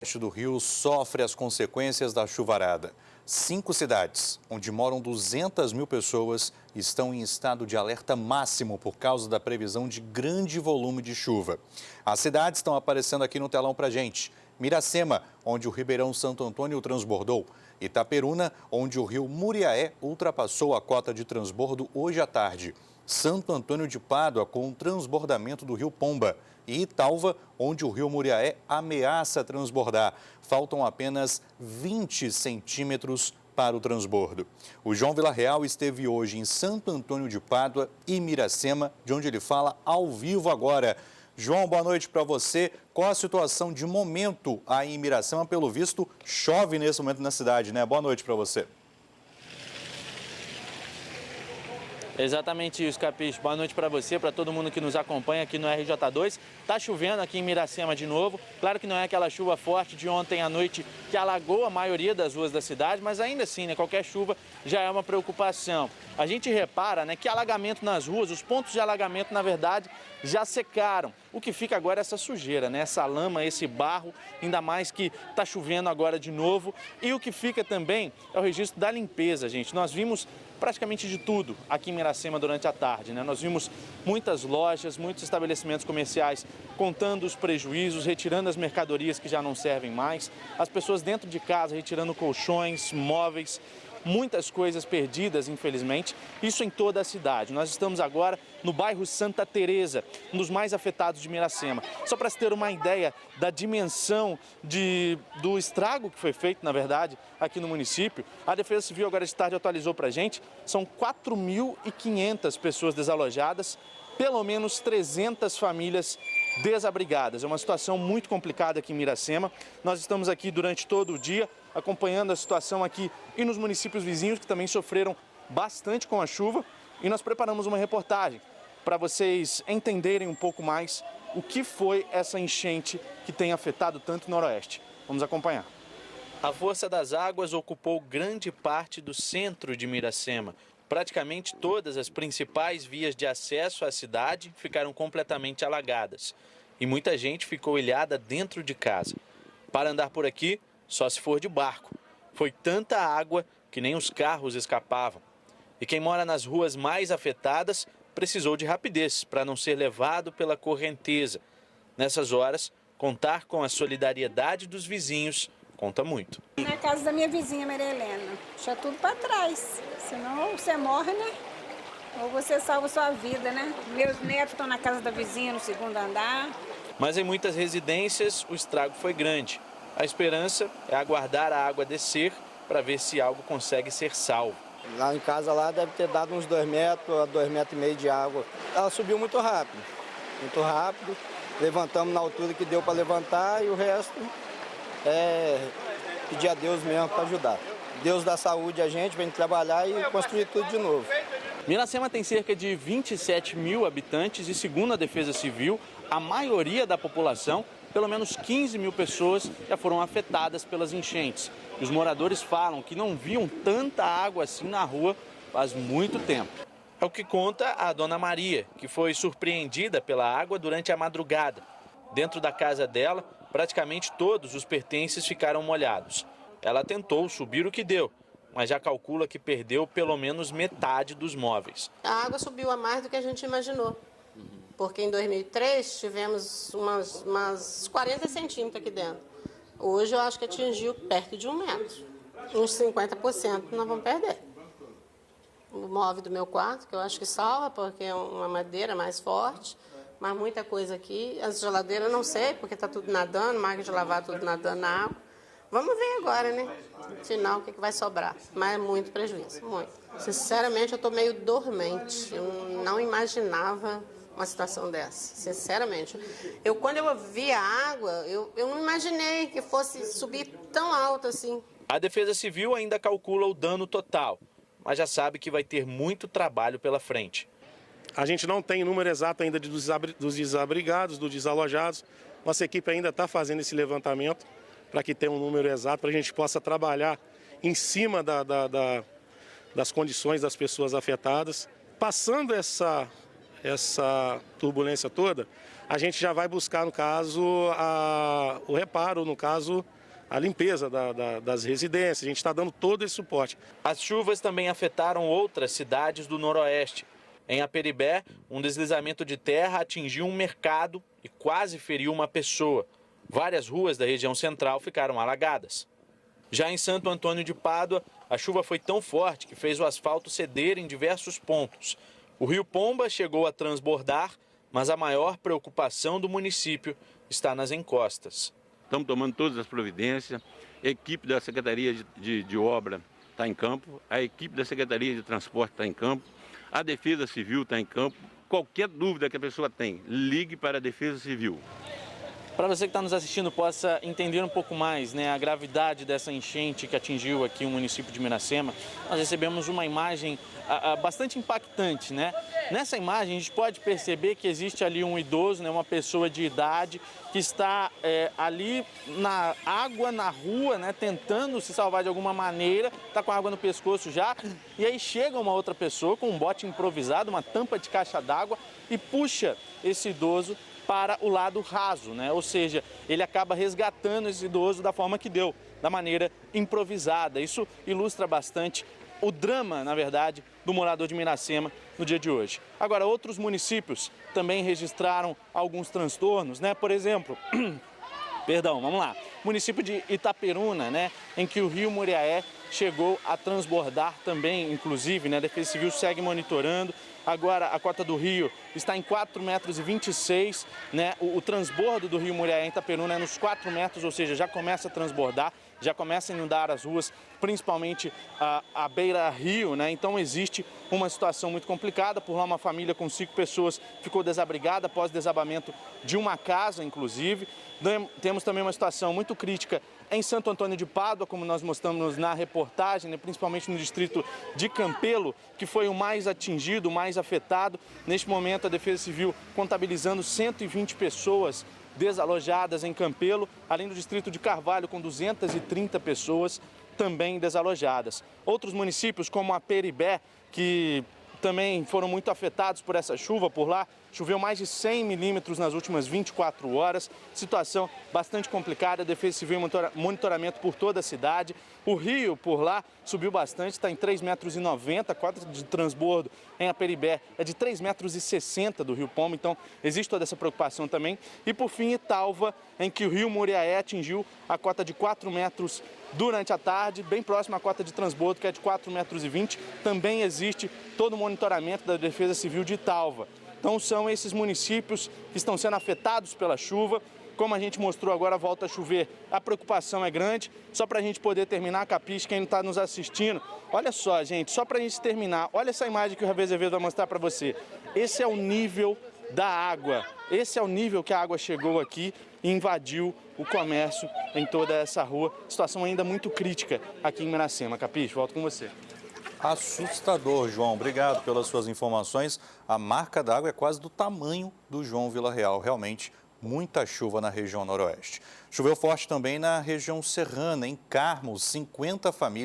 O do Rio sofre as consequências da chuvarada. 5 cidades, onde moram 200 mil pessoas, estão em estado de alerta máximo por causa da previsão de grande volume de chuva. As cidades estão aparecendo aqui no telão pra gente. Miracema, onde o Ribeirão Santo Antônio transbordou. Itaperuna, onde o rio Muriaé ultrapassou a cota de transbordo hoje à tarde. Santo Antônio de Pádua, com o transbordamento do rio Pomba. E Italva, onde o rio Muriaé ameaça transbordar. Faltam apenas 20 centímetros para o transbordo. O João Villarreal esteve hoje em Santo Antônio de Pádua e Miracema, de onde ele fala ao vivo agora. João, boa noite para você. Qual a situação de momento aí em Miracema? Pelo visto, chove nesse momento na cidade, né? Boa noite para você. Exatamente isso, Capicho. Boa noite para você, para todo mundo que nos acompanha aqui no RJ2. Tá chovendo aqui em Miracema de novo. Claro que não é aquela chuva forte de ontem à noite que alagou a maioria das ruas da cidade, mas ainda assim, né, qualquer chuva já é uma preocupação. A gente repara, né, que alagamento nas ruas, os pontos de alagamento, na verdade, já secaram. O que fica agora é essa sujeira, né, essa lama, esse barro, ainda mais que tá chovendo agora de novo. E o que fica também é o registro da limpeza, gente. Nós vimos praticamente de tudo aqui em Miracema durante a tarde, né? Nós vimos muitas lojas, muitos estabelecimentos comerciais contando os prejuízos, retirando as mercadorias que já não servem mais, as pessoas dentro de casa retirando colchões, móveis, muitas coisas perdidas, infelizmente, isso em toda a cidade. Nós estamos agora no bairro Santa Teresa, um dos mais afetados de Miracema. Só para se ter uma ideia da dimensão do estrago que foi feito, na verdade, aqui no município, a Defesa Civil agora de tarde atualizou para a gente, são 4.500 pessoas desalojadas, pelo menos 300 famílias desabrigadas. É uma situação muito complicada aqui em Miracema. Nós estamos aqui durante todo o dia acompanhando a situação aqui e nos municípios vizinhos que também sofreram bastante com a chuva. E nós preparamos uma reportagem para vocês entenderem um pouco mais o que foi essa enchente que tem afetado tanto o Noroeste. Vamos acompanhar. A força das águas ocupou grande parte do centro de Miracema. Praticamente todas as principais vias de acesso à cidade ficaram completamente alagadas. E muita gente ficou ilhada dentro de casa. Para andar por aqui, só se for de barco. Foi tanta água que nem os carros escapavam. E quem mora nas ruas mais afetadas precisou de rapidez para não ser levado pela correnteza. Nessas horas, contar com a solidariedade dos vizinhos conta muito. Na casa da minha vizinha, Maria Helena, deixa tudo para trás, senão você morre, né? Ou você salva sua vida, né? Meus netos estão na casa da vizinha, no segundo andar. Mas em muitas residências o estrago foi grande. A esperança é aguardar a água descer para ver se algo consegue ser salvo. Lá em casa lá deve ter dado uns 2 metros a 2,5 metros de água. Ela subiu muito rápido. Levantamos na altura que deu para levantar e o resto é pedir a Deus mesmo para ajudar. Deus dá saúde a gente, vem trabalhar e construir tudo de novo. Miracema tem cerca de 27 mil habitantes e, segundo a Defesa Civil, a maioria da população, pelo menos 15 mil pessoas, já foram afetadas pelas enchentes. E os moradores falam que não viam tanta água assim na rua faz muito tempo. É o que conta a dona Maria, que foi surpreendida pela água durante a madrugada. Dentro da casa dela, praticamente todos os pertences ficaram molhados. Ela tentou subir o que deu, mas já calcula que perdeu pelo menos metade dos móveis. A água subiu a mais do que a gente imaginou, porque em 2003 tivemos umas 40 centímetros aqui dentro. Hoje eu acho que atingiu perto de 1 metro. Uns 50% nós vamos perder. O móvel do meu quarto, que eu acho que salva, porque é uma madeira mais forte, mas muita coisa aqui. As geladeiras não sei, porque está tudo nadando, máquina de lavar tudo nadando na água. Vamos ver agora, né? Afinal, o que vai sobrar. Mas é muito prejuízo, muito. Sinceramente, eu estou meio dormente. Eu não imaginava uma situação dessa, sinceramente. Quando eu vi a água, eu não imaginei que fosse subir tão alto assim. A Defesa Civil ainda calcula o dano total, mas já sabe que vai ter muito trabalho pela frente. A gente não tem número exato ainda dos desabrigados, dos desalojados. Nossa equipe ainda está fazendo esse levantamento para que tenha um número exato, para a gente possa trabalhar em cima das condições das pessoas afetadas. Passando essa turbulência toda, a gente já vai buscar, no caso, o reparo, no caso, a limpeza das residências. A gente está dando todo esse suporte. As chuvas também afetaram outras cidades do Noroeste. Em Aperibé, um deslizamento de terra atingiu um mercado e quase feriu uma pessoa. Várias ruas da região central ficaram alagadas. Já em Santo Antônio de Pádua, a chuva foi tão forte que fez o asfalto ceder em diversos pontos. O rio Pomba chegou a transbordar, mas a maior preocupação do município está nas encostas. Estamos tomando todas as providências, a equipe da Secretaria de Obra está em campo, a equipe da Secretaria de Transporte está em campo, a Defesa Civil está em campo. Qualquer dúvida que a pessoa tem, ligue para a Defesa Civil. Para você que está nos assistindo possa entender um pouco mais, né, a gravidade dessa enchente que atingiu aqui o município de Miracema, nós recebemos uma imagem bastante impactante, né? Nessa imagem a gente pode perceber que existe ali um idoso, né, uma pessoa de idade que está ali na água, na rua, né, tentando se salvar de alguma maneira, está com água no pescoço já, e aí chega uma outra pessoa com um bote improvisado, uma tampa de caixa d'água e puxa esse idoso para o lado raso, né? Ou seja, ele acaba resgatando esse idoso da forma que deu, da maneira improvisada. Isso ilustra bastante o drama, na verdade, do morador de Miracema no dia de hoje. Agora, outros municípios também registraram alguns transtornos, né? Por exemplo, vamos lá, município de Itaperuna, né? Em que o rio Muriaé chegou a transbordar também, inclusive, né? A Defesa Civil segue monitorando. Agora a cota do rio está em 4,26 metros, né? O transbordo do rio Muriaé em Itaperuna é nos 4 metros, ou seja, já começa a transbordar, já começa a inundar as ruas, principalmente a beira-rio, né? Então existe uma situação muito complicada. Por lá, uma família com 5 pessoas ficou desabrigada após desabamento de uma casa, inclusive. Temos também uma situação muito crítica em Santo Antônio de Pádua, como nós mostramos na reportagem, né, principalmente no distrito de Campelo, que foi o mais atingido, o mais afetado. Neste momento, a Defesa Civil contabilizando 120 pessoas desalojadas em Campelo, além do distrito de Carvalho, com 230 pessoas também desalojadas. Outros municípios, como Aperibé, que também foram muito afetados por essa chuva por lá. Choveu mais de 100 milímetros nas últimas 24 horas. Situação bastante complicada. A Defesa Civil em monitoramento por toda a cidade. O rio por lá subiu bastante, está em 3,90 metros. A cota de transbordo em Aperibé é de 3,60 metros do rio Pomba. Então, existe toda essa preocupação também. E, por fim, Italva, em que o rio Muriaé atingiu a cota de 4 metros durante a tarde, bem próximo à cota de transbordo, que é de 4,20 metros. Também existe todo o monitoramento da Defesa Civil de Italva. Então são esses municípios que estão sendo afetados pela chuva. Como a gente mostrou agora, volta a chover, a preocupação é grande. Só para a gente poder terminar, Capiche, quem não está nos assistindo, olha só, gente, só para a gente terminar, olha essa imagem que o Javier Azevedo vai mostrar para você. Esse é o nível da água, esse é o nível que a água chegou aqui e invadiu o comércio em toda essa rua. Situação ainda muito crítica aqui em Miracema. Capiche, volto com você. Assustador, João. Obrigado pelas suas informações. A marca d'água é quase do tamanho do João Villarreal. Realmente, muita chuva na região noroeste. Choveu forte também na região serrana, em Carmos, 50 famílias.